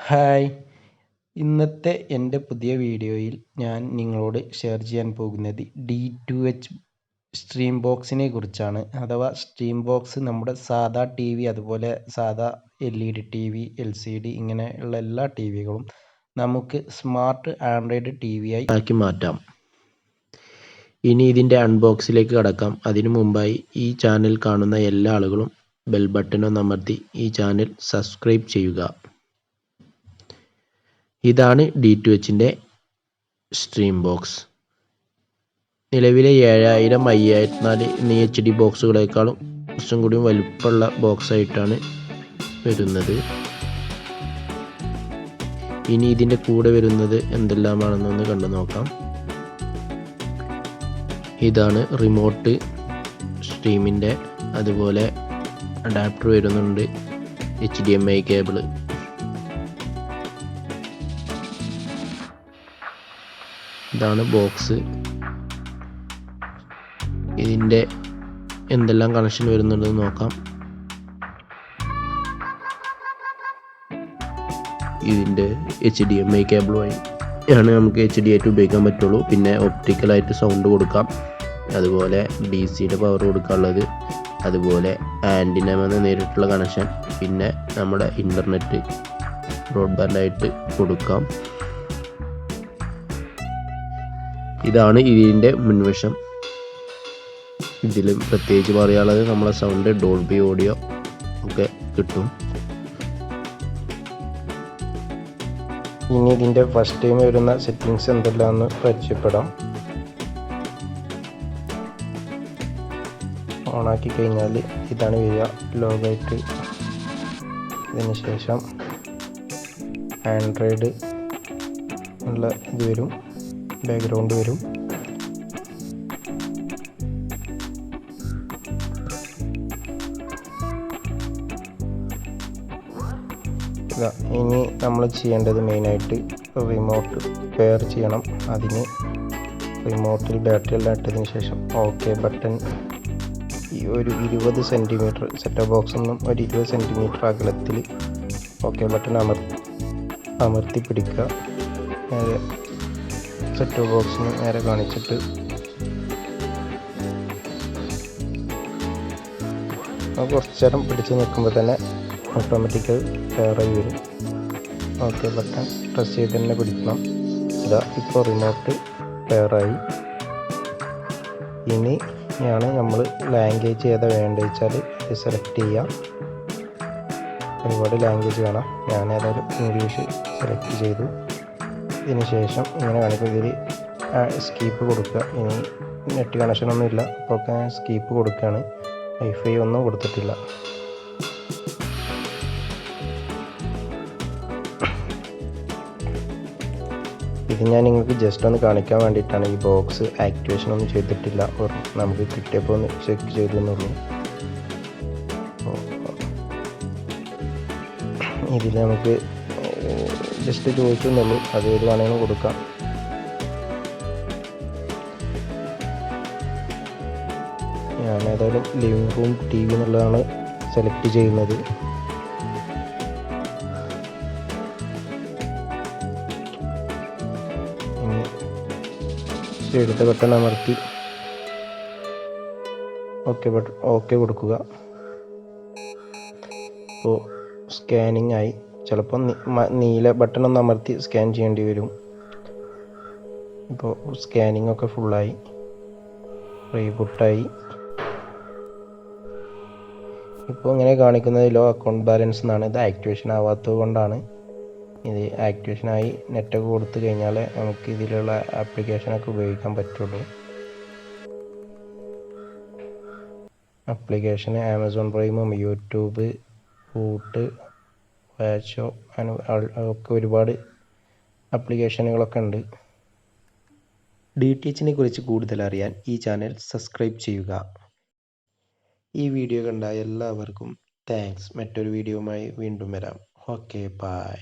Hi, ഇന്നത്തെ എൻ്റെ പുതിയ വീഡിയോയിൽ ഞാൻ നിങ്ങളോട് ഷെയർ ചെയ്യാൻ പോകുന്നത് D2H സ്ട്രീം ബോക്സിനെ കുറിച്ചാണ്. അഥവാ സ്ട്രീം ബോക്സ് നമ്മുടെ സാധാ ടി വി, അതുപോലെ സാധാ LED TV, LCD ഇങ്ങനെയുള്ള എല്ലാ ടി വികളും നമുക്ക് സ്മാർട്ട് ആൻഡ്രോയിഡ് ടി വി ആക്കി മാറ്റാം. ഇനി ഇതിൻ്റെ അൺബോക്സിലേക്ക് കടക്കാം. അതിനു മുമ്പായി ഈ ചാനൽ കാണുന്ന എല്ലാ ആളുകളും ബെൽ ബട്ടൺ അമർത്തി ഈ ചാനൽ സബ്സ്ക്രൈബ് ചെയ്യുക. ഇതാണ് D2Hൻ്റെ സ്ട്രീം ബോക്സ്. നിലവിലെ 7000, 5004 എന്നീ HD ബോക്സുകളേക്കാളും കുറച്ചും കൂടി വലുപ്പമുള്ള ബോക്സ് ആയിട്ടാണ് വരുന്നത്. ഇനി ഇതിൻ്റെ കൂടെ വരുന്നത് എന്തെല്ലാമാണെന്നൊന്ന് കണ്ടു നോക്കാം. ഇതാണ് റിമോട്ട് സ്ട്രീമിൻ്റെ, അതുപോലെ അഡാപ്റ്റർ വരുന്നുണ്ട്, HDMI കേബിള്. ഇതാണ് ബോക്സ്. ഇതിൻ്റെ എന്തെല്ലാം കണക്ഷൻ വരുന്നുണ്ടെന്ന് നോക്കാം. ഇതിൻ്റെ HDMI കേബിൾ വഴി ആണ് നമുക്ക് HD ആയിട്ട് ഉപയോഗിക്കാൻ പറ്റുള്ളൂ. പിന്നെ ഒപ്റ്റിക്കലായിട്ട് സൗണ്ട് കൊടുക്കാം, അതുപോലെ DC പവർ കൊടുക്കാനുള്ളത്, അതുപോലെ ആൻറ്റിനമെന്ന് നേരിട്ടുള്ള കണക്ഷൻ, പിന്നെ നമ്മുടെ ഇൻ്റർനെറ്റ് ബ്രോഡ്ബാൻഡായിട്ട് കൊടുക്കാം. ഇതാണ് ഇതിൻ്റെ മുൻവശം. ഇതിൽ പ്രത്യേകിച്ച് പറയാനുള്ളത് നമ്മളെ സൗണ്ട് ഡോൾബി ഓഡിയോ ഒക്കെ കിട്ടും. ഇനി ഇതിൻ്റെ ഫസ്റ്റ് ടൈം വരുന്ന സെറ്റിങ്സ് എന്തെല്ലാമെന്ന് പരിചയപ്പെടാം. ഓണാക്കി കഴിഞ്ഞാൽ ഇതാണ് വരിക, ലോഗായിട്ട്. ഇതിന് ശേഷം ആൻഡ്രോയിഡ് ഉള്ള ഇത് വരും, ബാക്ക്ഗ്രൗണ്ട് വരും. ഇനി നമ്മൾ ചെയ്യേണ്ടത് മെയിനായിട്ട് റിമോട്ട് പെയർ ചെയ്യണം. അതിന് റിമോട്ടിൽ ബാറ്ററി എല്ലാം ഇട്ടതിന് ശേഷം ഓക്കെ ബട്ടൺ ഈ ഒരു 20 സെൻറ്റിമീറ്റർ, സെറ്റ് ബോക്സ് ഒന്നും ഒരു 20 സെൻറ്റിമീറ്റർ അകലത്തിൽ ഓക്കെ ബട്ടൺ അമർത്തി പിടിക്കുക. നേരെ സെറ്റ് ബോക്സിന് നേരെ കാണിച്ചിട്ട് കുറച്ച് നേരം പിടിച്ച് നിൽക്കുമ്പോൾ തന്നെ ഓട്ടോമാറ്റിക്കൽ പെയറായി വരും. ഓക്കെ ബട്ടൺ പ്രസ് ചെയ്ത് തന്നെ പിടിക്കണം. ഇതാ ഇപ്പോൾ റിമോട്ട് പെയറായി. ഇനിയാണ് നമ്മൾ ലാംഗ്വേജ് ഏതാ വേണ്ടത് വെച്ചാൽ ഇത് സെലക്ട് ചെയ്യാം. ഒരുപാട് ലാംഗ്വേജ് വേണം, ഞാൻ ഏതായാലും ഇംഗ്ലീഷ് സെലക്ട് ചെയ്തു. ഇതിന് ശേഷം ഇങ്ങനെ കാണിക്കും, ഇതിൽ സ്കീപ്പ് കൊടുക്കുക. ഇനി നെറ്റ് കണക്ഷനൊന്നും ഇല്ല, അപ്പോൾ ഒക്കെ സ്കീപ്പ് കൊടുക്കുകയാണ്. വൈഫൈ ഒന്നും കൊടുത്തിട്ടില്ല. ഇത് ഞാൻ നിങ്ങൾക്ക് ജസ്റ്റ് ഒന്ന് കാണിക്കാൻ വേണ്ടിയിട്ടാണ്. ഈ ബോക്സ് ആക്ടിവേഷൻ ഒന്നും ചെയ്തിട്ടില്ല, നമുക്ക് കിട്ടിയപ്പോൾ ഒന്ന് ചെക്ക് ചെയ്തു എന്നുള്ളൂ. ഇതിൽ നമുക്ക് ജസ്റ്റ് ചോദിച്ചെന്നുള്ളൂ, അത് ഏത് വേണമെങ്കിലും കൊടുക്കാം. ഞാൻ ഏതായാലും ലിവിങ് റൂം TV എന്നുള്ളതാണ് സെലക്ട് ചെയ്യുന്നത്. എടുത്ത ബട്ടൺ അമർത്തി ഓക്കെ കൊടുക്കുക. ഇപ്പോൾ സ്കാനിങ് ആയി. ചിലപ്പോൾ നീല ബട്ടൺ ഒന്ന് അമർത്തി സ്കാൻ ചെയ്യേണ്ടി വരും. ഇപ്പോൾ സ്കാനിങ് ഒക്കെ ഫുള്ളായി, റീബൂട്ടായി. ഇപ്പോൾ ഇങ്ങനെ കാണിക്കുന്നത് ലോ അക്കൗണ്ട് ബാലൻസ് എന്നാണ്. ഇത് ആക്ടിവേഷൻ ആവാത്തത് കൊണ്ടാണ്. ഇത് ആക്ടിവേഷനായി നെറ്റൊക്കെ കൊടുത്തു കഴിഞ്ഞാൽ നമുക്ക് ഇതിലുള്ള ആപ്ലിക്കേഷനൊക്കെ ഉപയോഗിക്കാൻ പറ്റുള്ളൂ. ആപ്ലിക്കേഷന് ആമസോൺ പ്രൈമും യൂട്യൂബ്, വൂട്ട്, വാച്ചോ ഒക്കെ ഒരുപാട് ആപ്ലിക്കേഷനുകളൊക്കെ ഉണ്ട്. DTHനെ കുറിച്ച് കൂടുതൽ അറിയാൻ ഈ ചാനൽ സബ്സ്ക്രൈബ് ചെയ്യുക. ഈ വീഡിയോ കണ്ട എല്ലാവർക്കും താങ്ക്സ്. മറ്റൊരു വീഡിയോയുമായി വീണ്ടും വരാം. Okay, by.